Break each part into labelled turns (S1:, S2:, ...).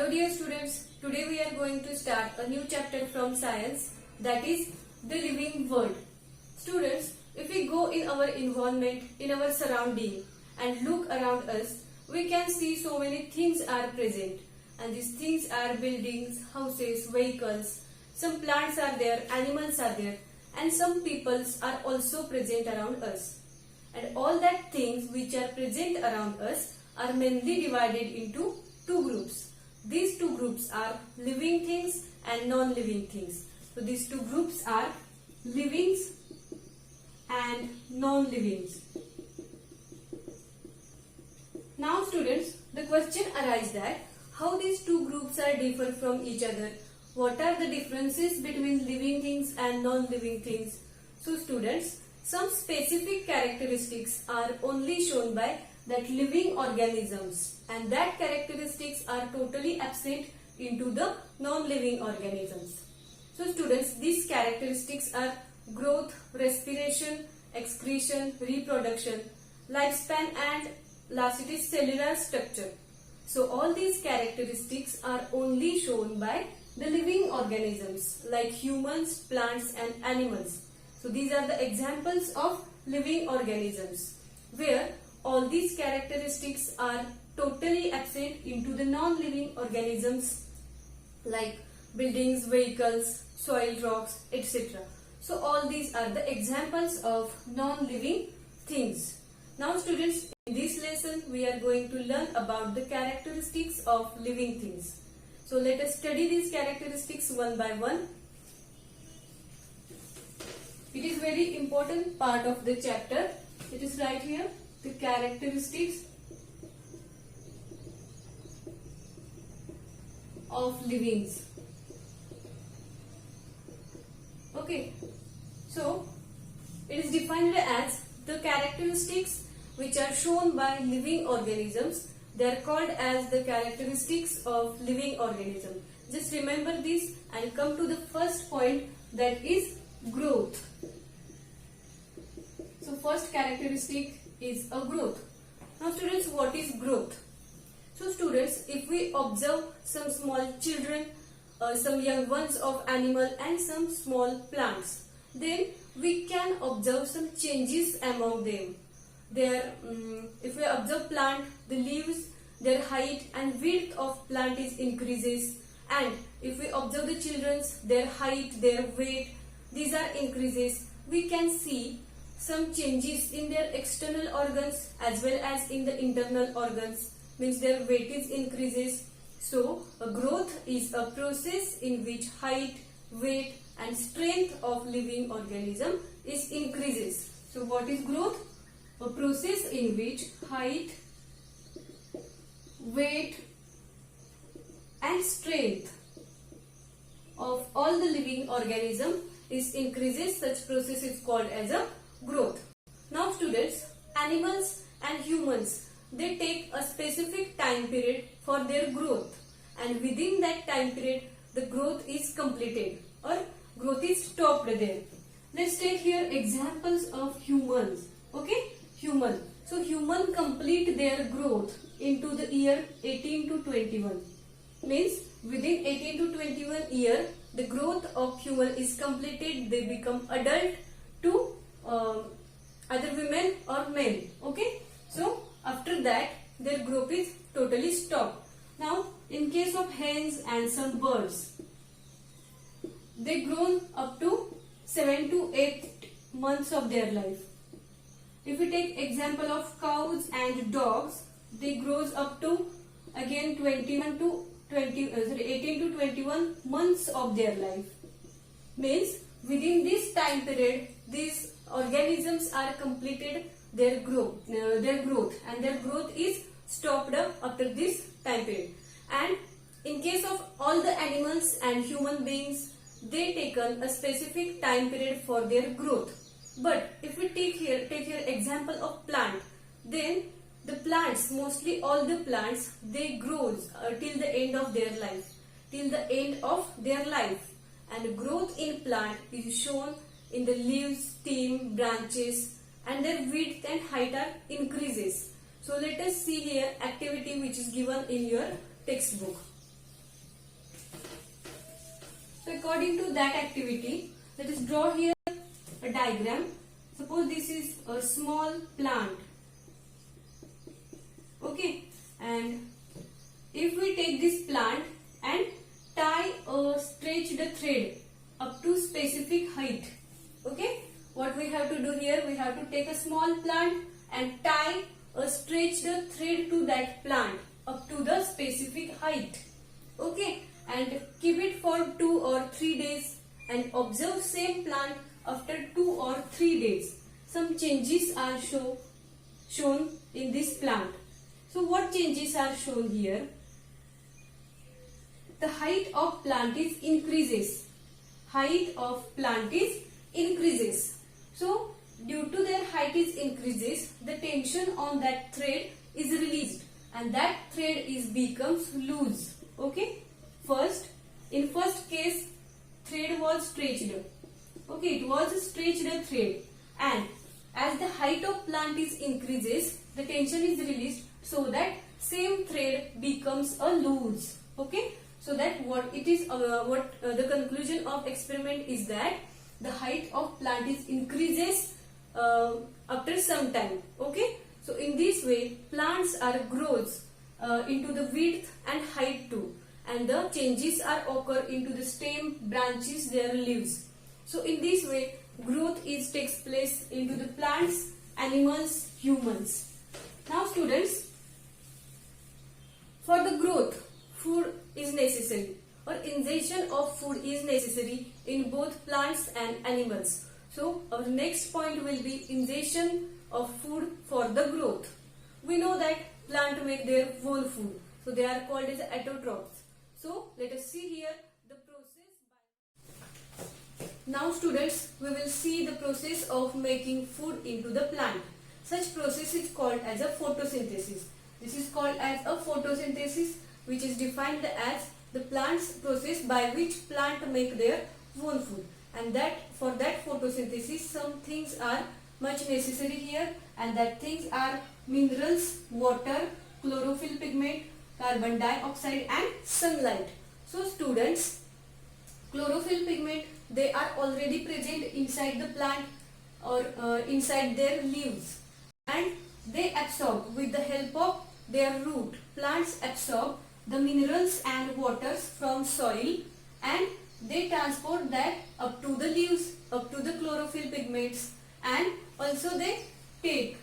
S1: Hello dear students, today we are going to start a new chapter from science, that is the living world. Students, if we go in our environment, in our surrounding and look around us, we can see so many things are present, and these things are buildings, houses, vehicles, some plants are there, animals are there, and some peoples are also present around us. And all that things which are present around us are mainly divided into two groups. These two groups are living things and non-living things. So these two groups are livings and non-livings. Now students, the question arises that how these two groups are different from each other. What are the differences between living things and non-living things? So students, some specific characteristics are only shown by that living organisms, and that characteristics are totally absent into the non-living organisms. So students, these characteristics are growth, respiration, excretion, reproduction, lifespan, and last it is cellular structure. So all these characteristics are only shown by the living organisms like humans, plants and animals. So these are the examples of living organisms where all these characteristics are totally absent into the non-living organisms like buildings, vehicles, soil, rocks, etc. So all these are the examples of non-living things. Now students, in this lesson we are going to learn about the characteristics of living things. So let us study these characteristics one by one. It is very important part of the chapter. It is right here. The characteristics of livings. Okay, so it is defined as the characteristics which are shown by living organisms. They are called as the characteristics of living organism. Just remember this and come to the first point, that is growth. So first characteristic is a growth. Now students, what is growth? So students, if we observe some small children, some young ones of animal and some small plants, then we can observe some changes among them. If we observe plant, the leaves, their height and width of plant is increases, and if we observe the children's, their height, their weight, these are increases. We can see some changes in their external organs as well as in the internal organs, means their weight is increases. So a growth is a process in which height, weight and strength of living organism is increases. So what is growth? A process in which height, weight and strength of all the living organism is increases. Such process is called as a growth. Now students, animals and humans, they take a specific time period for their growth, and within that time period the growth is completed or growth is stopped there. Let's take here examples of humans. Okay, human. So human complete their growth into the year 18 to 21. Means within 18 to 21 year the growth of human is completed. They become adult to either women or men. Okay, so after that their growth is totally stopped. Now in case of hens and some birds, they grown up to 7 to 8 months of their life. If we take example of cows and dogs, they grows up to again 18 to 21 months of their life. Means within this time period these organisms are completed their growth and their growth is stopped after this time period. And in case of all the animals and human beings, they taken a specific time period for their growth. But if we take here example of plant, then the plants, mostly all the plants, they grows till the end of their life, and growth in plant is shown in the leaves, stem, branches, and their width and height are increases. So let us see here activity which is given in your textbook. So according to that activity, let us draw here a diagram. Suppose this is a small plant. Okay, and if we take this plant and tie a stretched thread up to specific height. Okay, what we have to do here, we have to take a small plant and tie a stretched thread to that plant up to the specific height. Okay, and keep it for 2 or 3 days and observe same plant after 2 or 3 days. Some changes are shown in this plant. So what changes are shown here? The height of plant is increases. Height of plant is increases. So due to their height is increases, the tension on that thread is released and that thread is becomes loose. Okay. In first case, thread was stretched. Okay, it was a stretched thread, and as the height of plant is increases, the tension is released, so that same thread becomes a loose. Okay, so that what it is, the conclusion of experiment is that the height of plant is increases after some time. Okay, so in this way, plants are grows into the width and height too. And the changes are occur into the stem, branches, their leaves. So in this way, growth takes place into the plants, animals, humans. Now students, for the growth, food is necessary, or ingestion of food is necessary in both plants and animals. So our next point will be ingestion of food for the growth. We know that plants make their own food, so they are called as autotrophs. So let us see here the process. Now students, we will see the process of making food into the plant. Such process is called as a photosynthesis. This is called as a photosynthesis, which is defined as the plant's process by which plant make their own food. And that for that photosynthesis, some things are much necessary here, and that things are minerals, water, chlorophyll pigment, carbon dioxide and sunlight. So students, chlorophyll pigment, they are already present inside the plant or inside their leaves, and they absorb with the help of their root. Plants absorb the minerals and waters from soil, and they transport that up to the leaves, up to the chlorophyll pigments, and also they take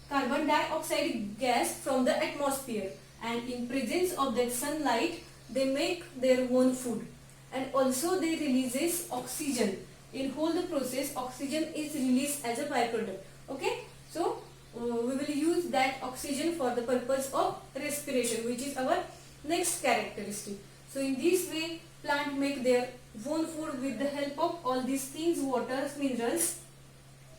S1: carbon dioxide gas from the atmosphere, and in presence of that sunlight they make their own food, and also they releases oxygen. In whole the process, oxygen is released as a byproduct. Okay, so we will use that oxygen for the purpose of respiration, which is our next characteristic. So in this way, plant make their own food with the help of all these things: waters, minerals,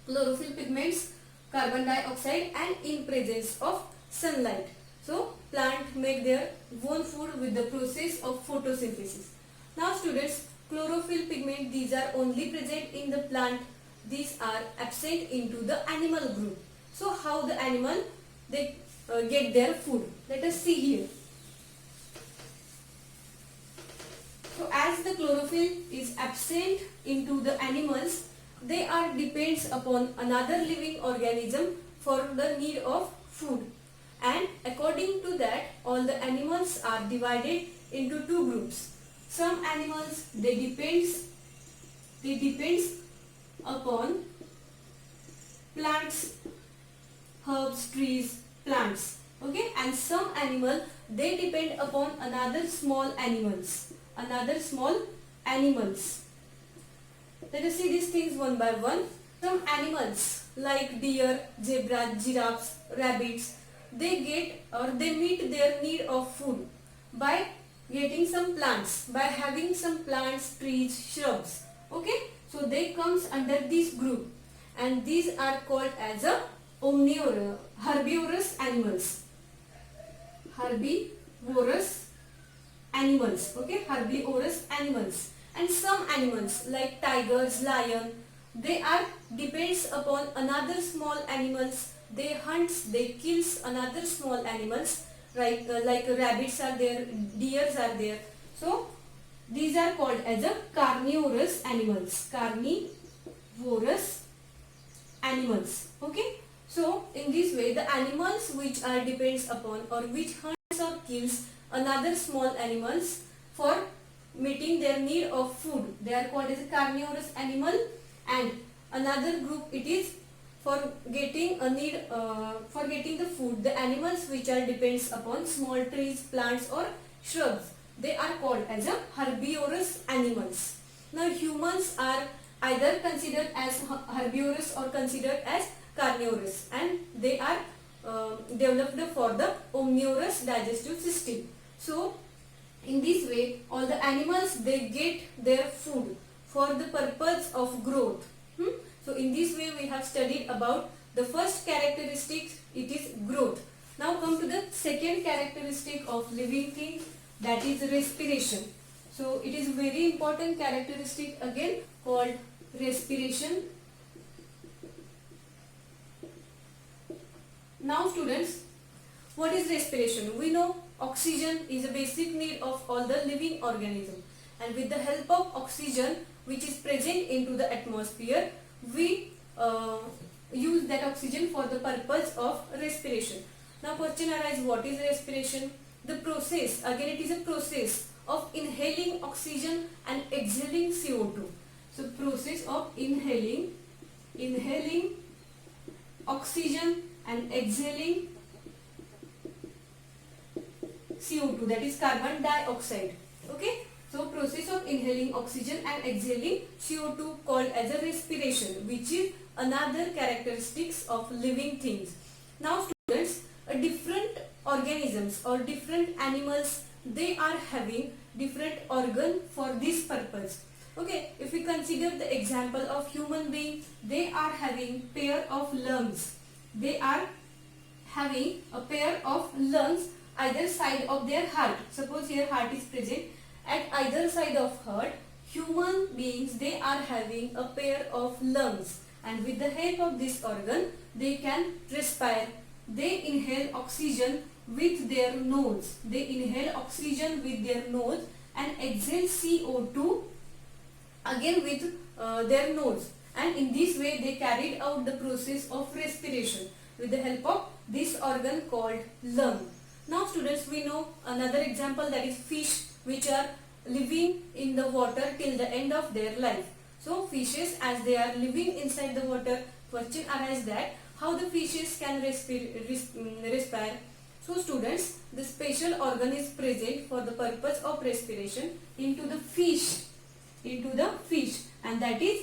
S1: chlorophyll pigments, carbon dioxide, and in presence of sunlight. So plant make their own food with the process of photosynthesis. Now students, chlorophyll pigment, these are only present in the plant. These are absent into the animal group. So how the animal they get their food? Let us see here. So as the chlorophyll is absent into the animals, they are depends upon another living organism for the need of food. And according to that, all the animals are divided into two groups. Some animals they depends upon plants, herbs, trees, plants. Okay, and some animal they depend upon another small animals. Let us see these things one by one. Some animals like deer, zebras, giraffes, rabbits, they meet their need of food by getting some plants, by having some plants, trees, shrubs. Okay, so they comes under this group, and these are called as a herbivorous animals. Okay, herbivorous animals. And some animals like tigers, lion, they are depends upon another small animals. They hunts, they kills another small animals, like rabbits are there, deers are there. So These are called as a carnivorous animals. Carnivorous animals. Okay. So in this way, the animals which are depends upon or which hunts or kills another small animals for meeting their need of food, they are called as a carnivorous animal. And another group, it is for getting a need for getting the food, the animals which are depends upon small trees, plants or shrubs, they are called as a herbivorous animals. Now humans are either considered as herbivorous or considered as carnivorous, and they are developed for the omnivorous digestive system. So in this way, all the animals, they get their food for the purpose of growth. So in this way we have studied about the first characteristic, it is growth. Now come to the second characteristic of living thing, that is respiration. So it is very important characteristic again called respiration. Now students, what is respiration? We know oxygen is a basic need of all the living organism, and with the help of oxygen which is present into the atmosphere, we use that oxygen for the purpose of respiration. Now question arises, what is respiration? The process, again it is a process of inhaling oxygen and exhaling CO2. So process of inhaling oxygen and exhaling CO2, that is carbon dioxide. Okay. So process of inhaling oxygen and exhaling CO2 called as a respiration, which is another characteristics of living things. Now students, different organisms or different animals, they are having different organ for this purpose. Okay, if we consider the example of human being, they are having pair of lungs. They are having a pair of lungs either side of their heart. Suppose here heart is present. At either side of heart, human beings, they are having a pair of lungs, and with the help of this organ, they can respire. They inhale oxygen with their nose. They inhale oxygen with their nose and exhale CO2 again with their nose. And in this way, they carried out the process of respiration with the help of this organ called lung. Now students, we know another example, that is fish, which are living in the water till the end of their life. So fishes, as they are living inside the water, question arises that how the fishes can respire. So students, the special organ is present for the purpose of respiration into the fish, and that is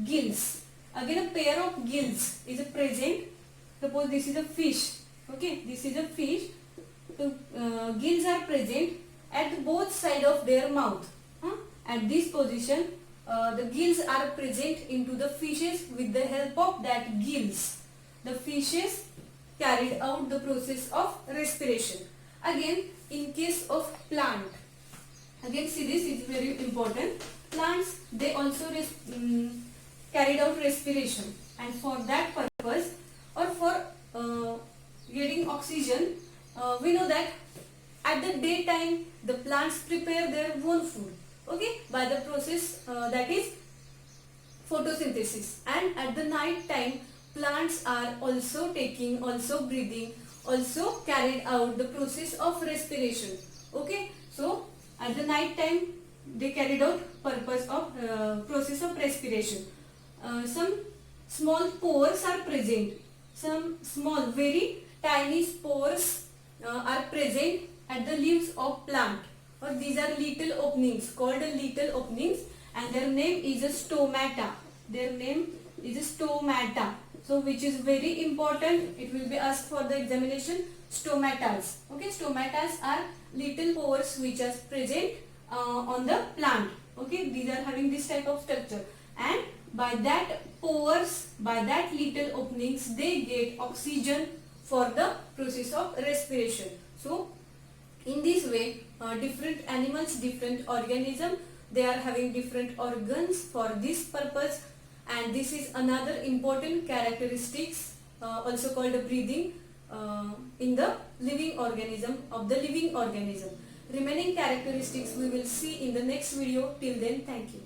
S1: gills. Again a pair of gills is present. Suppose this is a fish. Okay, this is a fish. So gills are present at both sides of their mouth. At this position, the gills are present into the fishes. With the help of that gills, the fishes carried out the process of respiration. Again, in case of plant, again see, this is very important. Plants, they also carried out respiration, and for that purpose or for getting oxygen, we know that at the daytime the plants prepare their own food, okay, by the process that is photosynthesis, and at the night time plants are also breathing, also carried out the process of respiration. Okay, so at the night time they carried out purpose of process of respiration. Some small pores are present, some small very tiny spores are present at the leaves of plant, or these are little openings called little openings, and their name is a stomata. So which is very important, it will be asked for the examination, stomatas. Okay, stomatas are little pores which are present on the plant. Okay, these are having this type of structure, and by that pores, by that little openings, they get oxygen for the process of respiration. So in this way, different animals, different organisms, they are having different organs for this purpose, and this is another important characteristics also called breathing in the living organism, of the living organism. Remaining characteristics we will see in the next video. Till then, thank you.